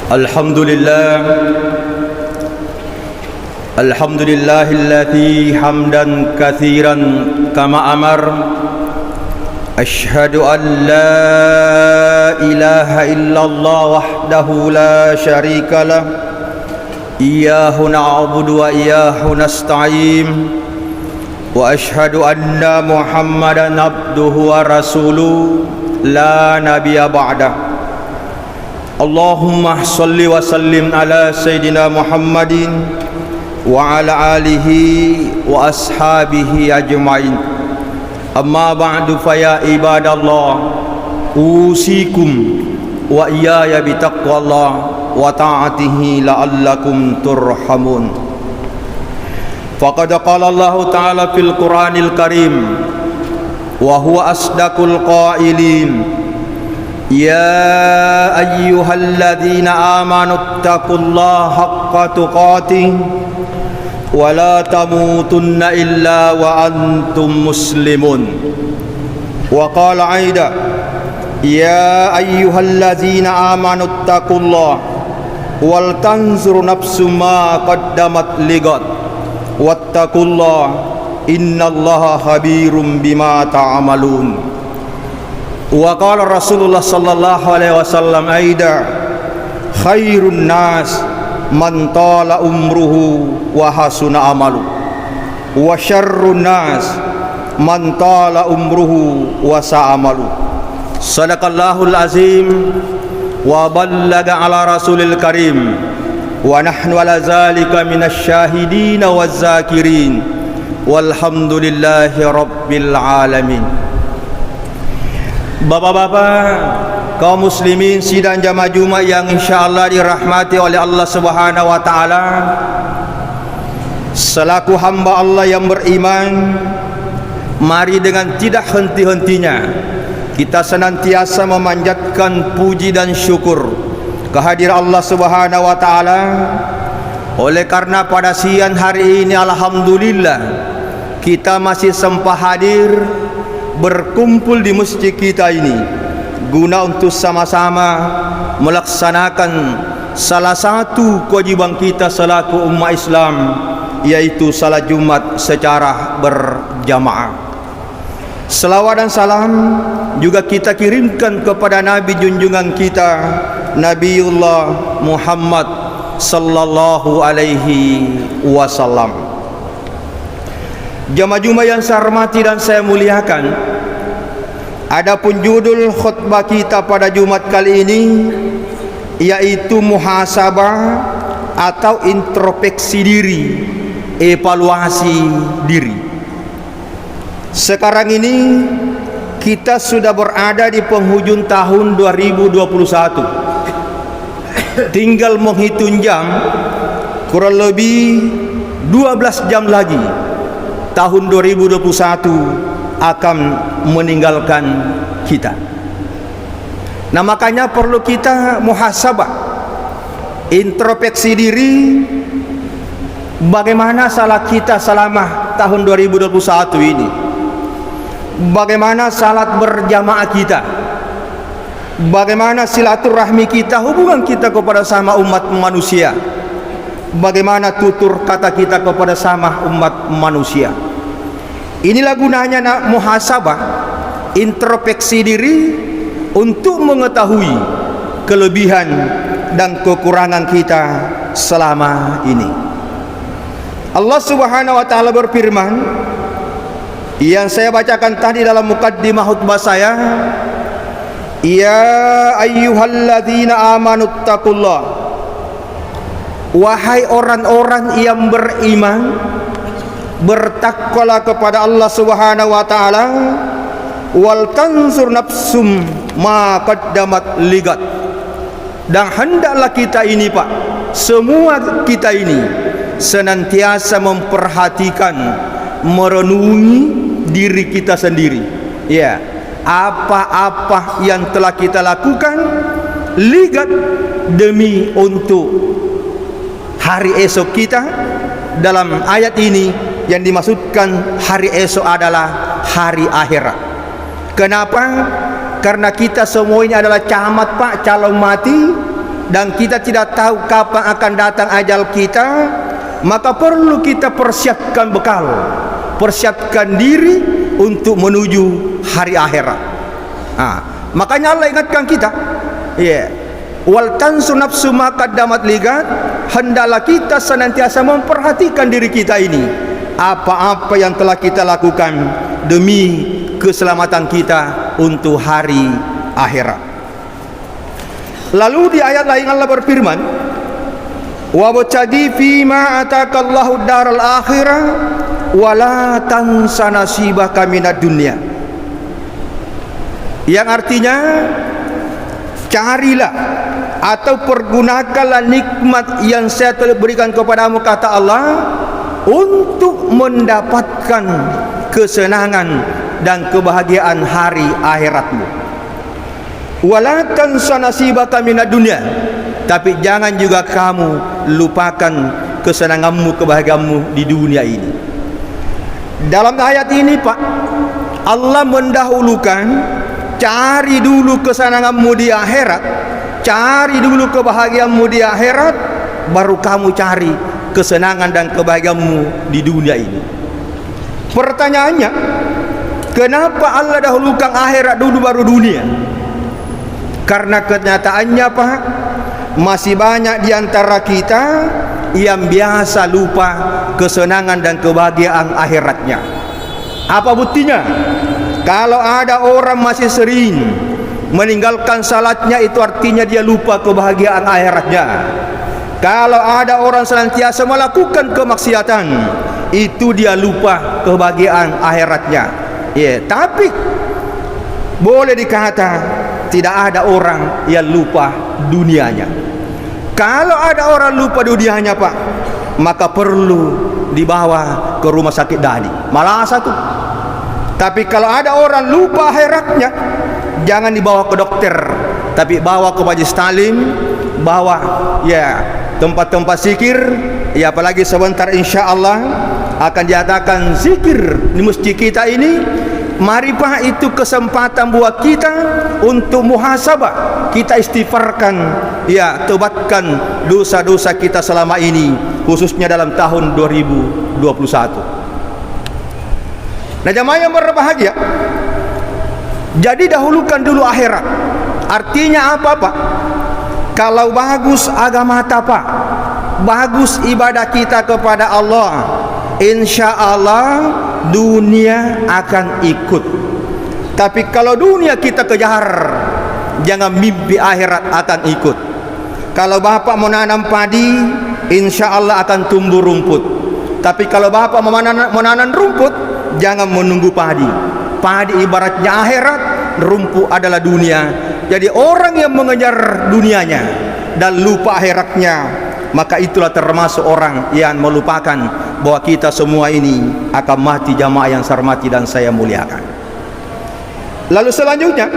Alhamdulillah, alhamdulillahilladzi hamdan katsiran kama amar. Asyhadu an la ilaha illallah wahdahu la syarikalah. Iyyahu na'budu wa iyyahu nasta'in. Wa asyhadu anna Muhammadan abduhu wa rasuluh la nabiyya ba'dah. Allahumma salli wa sallim ala Sayyidina Muhammadin wa ala alihi wa ashabihi ajma'in. Amma ba'du fa ya ibadallah, usikum wa iyaya bitaqwallah wa ta'atihi la'allakum turhamun. Faqad qala Allah ta'ala fil Qur'anil Karim wa huwa asdaqul qailin. Ya ayyuhalladzina amanu taqullaha haqqa tuqatih wa la tamutunna illa wa antum muslimun. Wa qala aida ya ayyuhalladzina amanu taqullaha wal tanzur nafsum ma qaddamat ligat wattaqullaha innallaha khabirum bima ta'malun. Wa qala Rasulullah sallallahu alaihi wasallam aida khairun nas man tala umruhu wa hasuna amalu wa syarrun nas man tala umruhu wa sa'amalu. Sadaqallahul azim wa ballaga ala rasulil karim wa nahnu ala zalika minasy syahidin waz zakirin walhamdulillahi rabbil alamin. Bapak-bapak, kaum muslimin sidang jamaah Jumat yang insyaallah dirahmati oleh Allah Subhanahu wa taala, selaku hamba Allah yang beriman, mari dengan tidak henti-hentinya kita senantiasa memanjatkan puji dan syukur kehadiran Allah Subhanahu wa taala. Oleh karena pada siang hari ini alhamdulillah kita masih sempat hadir berkumpul di masjid kita ini guna untuk sama-sama melaksanakan salah satu kewajiban kita selaku umat Islam, yaitu salat Jumat secara berjamaah. Selawat dan salam juga kita kirimkan kepada Nabi junjungan kita Nabiullah Muhammad sallallahu alaihi wasallam. Jamaah Jumat yang saya hormati dan saya muliakan, adapun judul khutbah kita pada Jumat kali ini yaitu muhasabah atau introspeksi diri, evaluasi diri. Sekarang ini kita sudah berada di penghujung tahun 2021. Tinggal menghitung jam, kurang lebih 12 jam lagi tahun 2021 akan meninggalkan kita. Nah, makanya perlu kita muhasabah, introspeksi diri, bagaimana salat kita selama tahun 2021 ini, bagaimana salat berjamaah kita, bagaimana silaturahmi kita, hubungan kita kepada sama umat manusia, bagaimana tutur kata kita kepada sama umat manusia. Inilah gunanya muhasabah, introspeksi diri, untuk mengetahui kelebihan dan kekurangan kita selama ini. Allah Subhanahu wa taala berfirman, yang saya bacakan tadi dalam mukaddimah khutbah saya, ya ayyuhalladzina amanu taqullah, wahai orang-orang yang beriman, bertakwalah kepada Allah Subhanahu wa taala, wal tanzur nafsum ma qaddamat ligat. Dan hendaklah kita ini Pak, semua kita ini senantiasa memperhatikan, merenungi diri kita sendiri. Ya, apa-apa yang telah kita lakukan ligat demi untuk hari esok kita. Dalam ayat ini yang dimaksudkan hari esok adalah hari akhirat. Kenapa? Karena kita semua ini adalah camat Pak, calon mati. dan kita tidak tahu kapan akan datang ajal kita, maka perlu kita persiapkan bekal, persiapkan diri untuk menuju hari akhirat. Makanya Allah ingatkan kita, wal tansu nafsu ma qaddamat ligat, hendaklah kita senantiasa memperhatikan diri kita ini, apa-apa yang telah kita lakukan demi keselamatan kita untuk hari akhirat. Lalu di ayat lain Allah berfirman, wa btaghi fima atakallahu daral akhirah wa la tansa nasibaka minad dunya, yang artinya carilah atau pergunakanlah nikmat yang saya telah berikan kepadamu, kata Allah, untuk mendapatkan kesenangan dan kebahagiaan hari akhiratmu. Wala tansa nasibaka minad dunya, tapi jangan juga kamu lupakan kesenanganmu, kebahagiaanmu di dunia ini. Dalam ayat ini Pak, Allah mendahulukan cari dulu kesenanganmu di akhirat, cari dulu kebahagiaanmu di akhirat, baru kamu cari kesenangan dan kebahagiaanmu di dunia ini. Pertanyaannya, kenapa Allah dahulukan akhirat dulu baru dunia? Karena kenyataannya Pak, masih banyak di antara kita yang biasa lupa kesenangan dan kebahagiaan akhiratnya. Apa buktinya? Kalau ada orang masih sering meninggalkan salatnya, itu artinya dia lupa kebahagiaan akhiratnya. Kalau ada orang senantiasa melakukan kemaksiatan, itu dia lupa kebahagiaan akhiratnya. Tapi boleh dikata tidak ada orang yang lupa dunianya. Kalau ada orang lupa dunianya Pak, maka perlu dibawa ke rumah sakit Dadi, malah satu. Tapi kalau ada orang lupa akhiratnya, jangan dibawa ke dokter, tapi bawa ke majelis taklim, bawa tempat-tempat zikir. Apalagi sebentar insya-Allah akan diadakan zikir di masjid kita ini. Mari Pak, itu kesempatan buat kita untuk muhasabah, kita istighfarkan, tobatkan dosa-dosa kita selama ini, khususnya dalam tahun 2021. Nah, jamaah yang berbahagia, jadi dahulukan dulu akhirat. Artinya apa Pak? Kalau bagus agama kita Pak, bagus ibadah kita kepada Allah, insya Allah dunia akan ikut. Tapi kalau dunia kita kejar, jangan mimpi akhirat akan ikut. Kalau bapak mau nanam padi, insya Allah akan tumbuh rumput. Tapi kalau bapak mau menanam rumput, jangan menunggu padi. Padi ibaratnya akhirat, rumput adalah dunia. Jadi orang yang mengejar dunianya dan lupa akhiratnya, maka itulah termasuk orang yang melupakan bahwa kita semua ini akan mati, jamaah yang saya hormati dan saya muliakan. Lalu selanjutnya,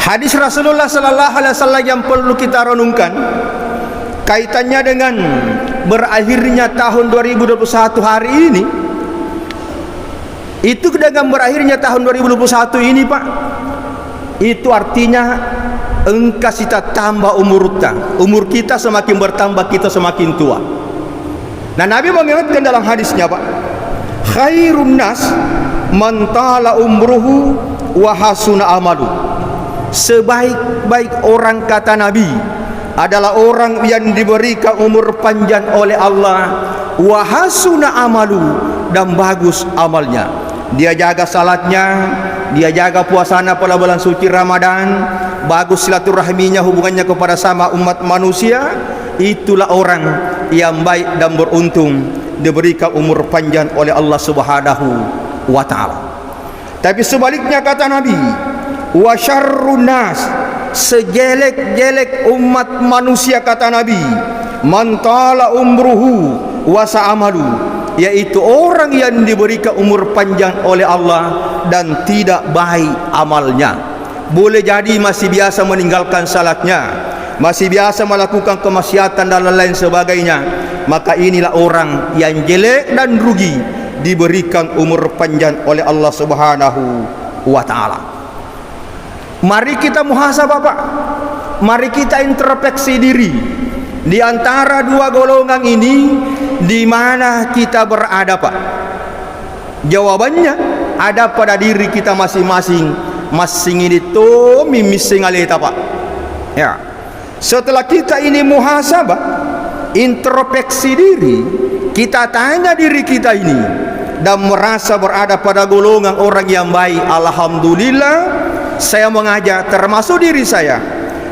hadis Rasulullah sallallahu alaihi wasallam yang perlu kita renungkan kaitannya dengan berakhirnya tahun 2021 hari ini. Itu dengan berakhirnya tahun 2021 ini Pak, itu artinya engkau kita tambah umur kita semakin bertambah, kita semakin tua. Nah, Nabi mengingatkan dalam hadisnya Pak, khairun nas man tala umruhu wa hasuna amalu. Sebaik-baik orang, kata Nabi, adalah orang yang diberikan umur panjang oleh Allah, wa hasuna amalu, dan bagus amalnya. Dia jaga salatnya, dia jaga puasanya pada bulan suci Ramadan, bagus silaturahminya, hubungannya kepada sama umat manusia. Itulah orang yang baik dan beruntung, diberikan umur panjang oleh Allah Subhanahu wa ta'ala. Tapi sebaliknya, kata Nabi, wa syarrun nas, sejelek-jelek umat manusia, kata Nabi, man tala umruhu wa sa'amalu, yaitu orang yang diberikan umur panjang oleh Allah dan tidak baik amalnya. Boleh jadi masih biasa meninggalkan salatnya, masih biasa melakukan kemaksiatan dan lain sebagainya, maka inilah orang yang jelek dan rugi, diberikan umur panjang oleh Allah Subhanahu wa ta'ala. Mari kita muhasabah Pak, mari kita introspeksi diri. Di antara dua golongan ini, di mana kita berada, Pak? Jawabannya ada pada diri kita masing-masing. Masing ini tu mimising alita, Pak. Ya. Setelah kita ini muhasabah, introspeksi diri, kita tanya diri kita ini dan merasa berada pada golongan orang yang baik. Alhamdulillah, saya mengajak termasuk diri saya.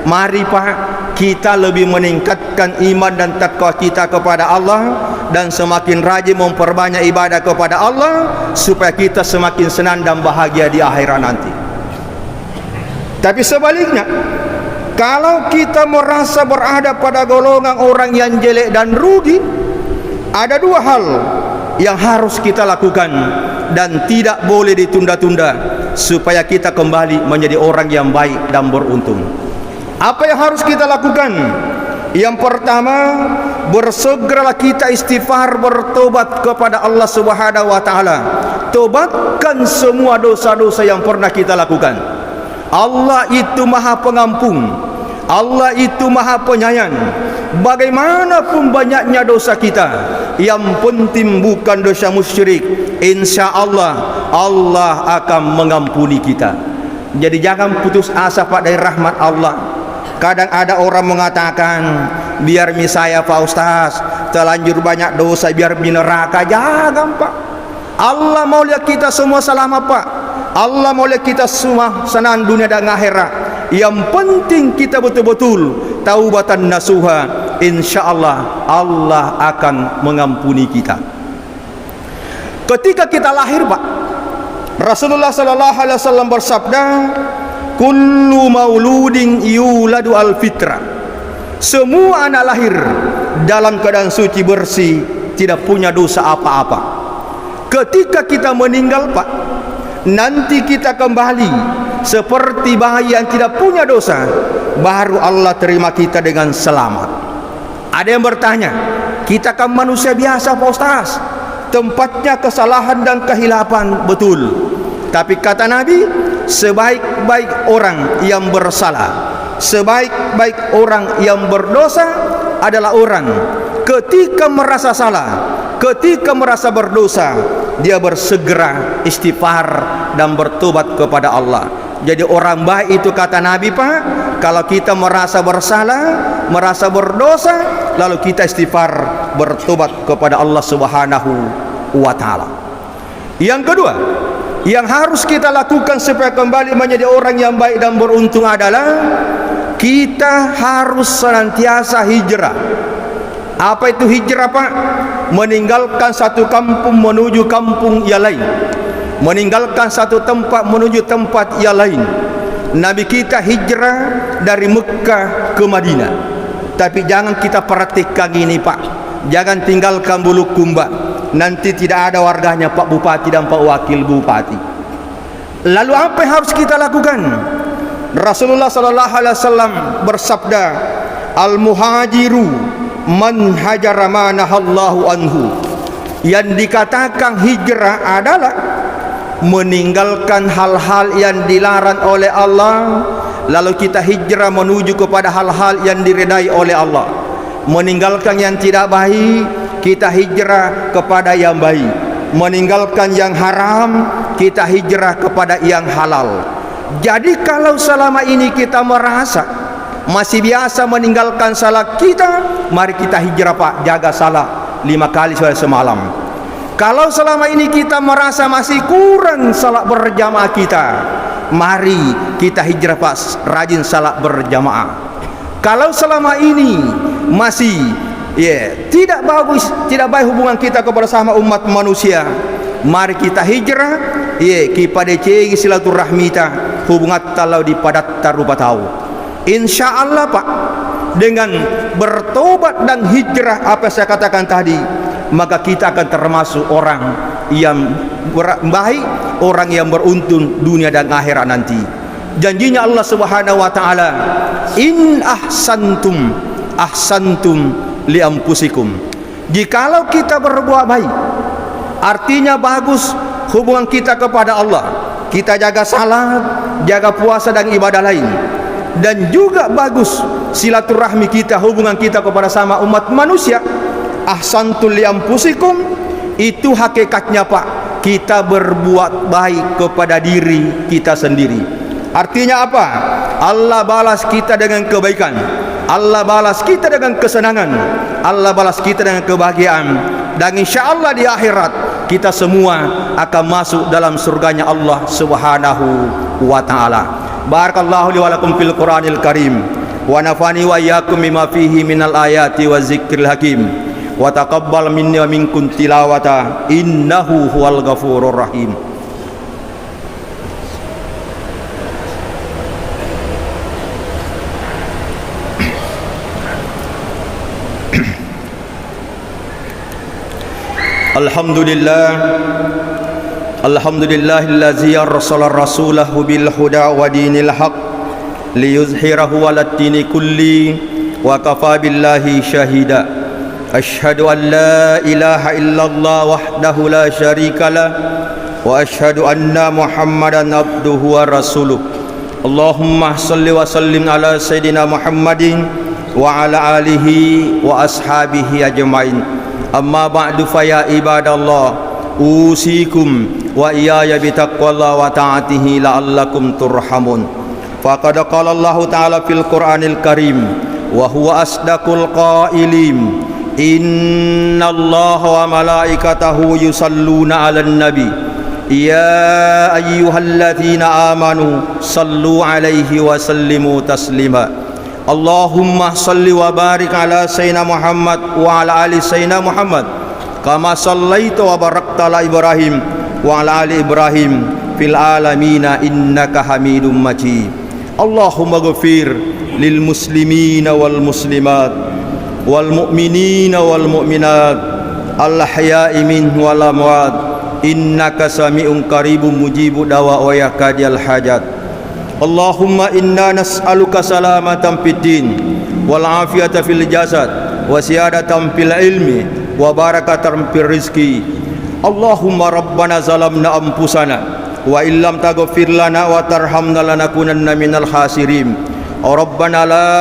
Mari Pak, kita lebih meningkatkan iman dan takwa kita kepada Allah, dan semakin rajin memperbanyak ibadah kepada Allah, supaya kita semakin senang dan bahagia di akhirat nanti. Tapi sebaliknya, kalau kita merasa berada pada golongan orang yang jelek dan rugi, ada dua hal yang harus kita lakukan dan tidak boleh ditunda-tunda, supaya kita kembali menjadi orang yang baik dan beruntung. Apa yang harus kita lakukan? Yang pertama, bersegeralah kita istighfar, bertobat kepada Allah Subhanahu wa taala. Tobatkan semua dosa-dosa yang pernah kita lakukan. Allah itu Maha Pengampun. Allah itu Maha Penyayang. Bagaimanapun banyaknya dosa kita, yang penting bukan dosa musyrik, insya Allah Allah akan mengampuni kita. Jadi jangan putus asa Pak dari rahmat Allah. Kadang ada orang mengatakan, biar misalnya Pak Ustaz terlanjur banyak dosa biar di neraka. Jangan Pak. Allah mau lihat kita semua selamat Pak. Allah mau lihat kita semua senang dunia dan akhirat. Yang penting kita betul-betul taubatan nasuha, insyaallah Allah akan mengampuni kita. Ketika kita lahir Pak, Rasulullah sallallahu alaihi wasallam bersabda, kullu mauludin yuladu al-fitrah. Semua anak lahir dalam keadaan suci bersih, tidak punya dosa apa-apa. Ketika kita meninggal Pak, nanti kita kembali seperti bayi yang tidak punya dosa, baru Allah terima kita dengan selamat. Ada yang bertanya, kita kan manusia biasa Pak Ustaz, tempatnya kesalahan dan kehilapan, betul. Tapi kata Nabi, sebaik-baik orang yang bersalah, sebaik-baik orang yang berdosa adalah orang ketika merasa salah, ketika merasa berdosa, dia bersegera istighfar dan bertobat kepada Allah. Jadi orang baik itu kata Nabi Pak, kalau kita merasa bersalah, merasa berdosa, lalu kita istighfar, bertobat kepada Allah Subhanahu wa taala. Yang kedua, yang harus kita lakukan supaya kembali menjadi orang yang baik dan beruntung adalah kita harus senantiasa hijrah. Apa itu hijrah Pak? Meninggalkan satu kampung menuju kampung yang lain, meninggalkan satu tempat menuju tempat yang lain. Nabi kita hijrah dari Mekah ke Madinah. Tapi jangan kita perhatikan ini Pak, jangan tinggalkan Bulukumba, nanti tidak ada warganya Pak Bupati dan Pak Wakil Bupati. Lalu apa yang harus kita lakukan? Rasulullah sallallahu alaihi wasallam bersabda, al-muhajiru man hajara ma nahallahu anhu. Yang dikatakan hijrah adalah meninggalkan hal-hal yang dilarang oleh Allah, lalu kita hijrah menuju kepada hal-hal yang diridai oleh Allah. Meninggalkan yang tidak baik, kita hijrah kepada yang baik. Meninggalkan yang haram, kita hijrah kepada yang halal. Jadi kalau selama ini kita merasa masih biasa meninggalkan salat kita, mari kita hijrah Pak, jaga salat 5 kali semalam. Kalau selama ini kita merasa masih kurang salat berjamaah kita, mari kita hijrah Pak, rajin salat berjamaah. Kalau selama ini masih tidak bagus, tidak baik hubungan kita kepada sama umat manusia, mari kita hijrah kepada cegi silaturahmita, hubungan talau di padat tarupa tahu. Insya Allah Pak, dengan bertobat dan hijrah apa saya katakan tadi, maka kita akan termasuk orang yang baik, orang yang beruntung dunia dan akhirat nanti. Janjinya Allah Subhanahu wa taala, in ahsantum ahsantum li anfusikum. Jikalau kita berbuat baik, artinya bagus hubungan kita kepada Allah, kita jaga salat, jaga puasa dan ibadah lain. dan juga bagus silaturahmi kita, hubungan kita kepada sama umat manusia. Ahsantul li anfusikum, itu hakikatnya Pak, kita berbuat baik kepada diri kita sendiri. Artinya apa? Allah balas kita dengan kebaikan, Allah balas kita dengan kesenangan, Allah balas kita dengan kebahagiaan, dan insya Allah di akhirat kita semua akan masuk dalam surganya Allah Subhanahu wa ta'ala. Barakallahu li wa lakum fil Qur'anil Karim, wa nafani wa iyyakum mimma fihi minal ayati wa zikril hakim, wa taqabbal minni wa minkum tilawata innahu huwal ghafurur rahim. Alhamdulillah, alhamdulillahillazi arsala rasulahu bil huda wa dinil haq liyuzhirahu 'alad dini kulli wa kafa billahi syahida. Asyhadu an la ilaha illallah wahdahu la syarika lah wa asyhadu anna Muhammadan abduhu wa rasuluh. Allahumma shalli wa sallim ala sayidina Muhammadin wa ala alihi wa ashabihi ajmain. Amma ba'du fa ya ibadallah, usikum wa iyaya bitaqwallah wa ta'atihi la'allakum turhamun. Faqad qala Allah ta'ala fil Qur'anil Karim wa huwa asdaqul qailin, innallaha wa malaikatahu yusalluna 'alan nabi ya ayyuhalladzina amanu sallu 'alaihi wa sallimu taslima. Allahumma salli wa barik ala sayyidina Muhammad wa ala ali sayyidina Muhammad kama sallaita wa barakta ala Ibrahim wa ala ali Ibrahim fil alamina innaka Hamidum Majid. Allahumma ghfir lil muslimina wal muslimat wal mu'minina wal mu'minat al ahya'i minhum wal amwat innaka sami'un qaribun mujibu dawa wa yakadil hajat. Allahumma inna nas'aluka salamatan fid din wal afiyata fil jasad wa siyadatan fil ilmi wa barakatan fil rizqi. Allahumma rabbana zalamna anfusana wa illam taghfir lana wa tarhamna lanakunanna minal khasirin. Rabbana la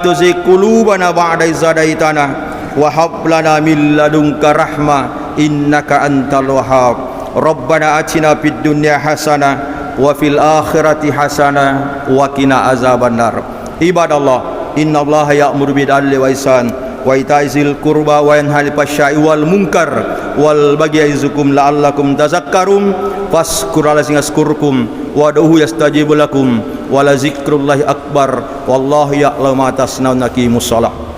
tuzigh qulubana ba'da idh hadaitana wa hab lana min ladunka rahmah innaka antal wahhab. Rabbana atina fid dunya hasanah wa fil akhirati hasanah wa qina azabannar. Ibadallah, innallaha ya'muru bil adli wa ihsan wa ita'izil qurba wa yanha 'anil fahsya'i wal munkar wal baghi ya'izukum la'allakum tazakkarun. Fazkurullaha yazkurkum wad'uhu yastajibu lakum wa la zikrullahi akbar wallahu ya'lamu ma tasna'un. Naqimus shalah.